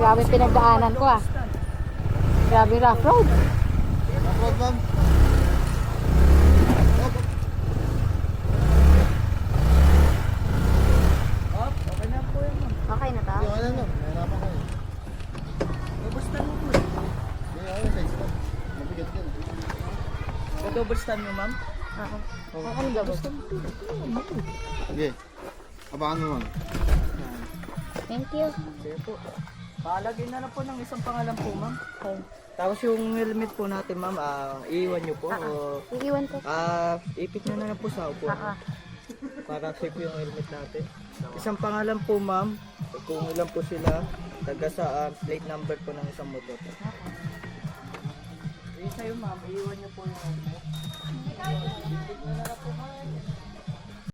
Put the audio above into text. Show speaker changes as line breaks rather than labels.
Grabe pinagdaanan ko ah. Grabe rough road.
Road, ma'am.
Okay na po yan, ma'am.
Okay na to?
Yung ano, ma'am. Nahirapan ko eh.
Double stand mo po eh.
Hindi, ako yung size lang. Mabigat yan.
Double stand mo, ma'am.
Oo. Ano double?
Sige. Abangan mo, ma'am.
Thank you.
Sige po. Palagay na lang po ng isang pangalan po, ma'am.
Okay.
Tapos yung helmet po natin, ma'am, iiwan nyo po. O,
Iiwan ko.
ipit nyo na lang po sa upo.
Oo.
Para safe yung helmet natin. Isang pangalan po, ma'am. Kung ilan po sila, taga sa plate number po ng isang motor. Sa'yo, ma'am, iiwan nyo po yung helmet. Ipit nyo na lang po, ma'am.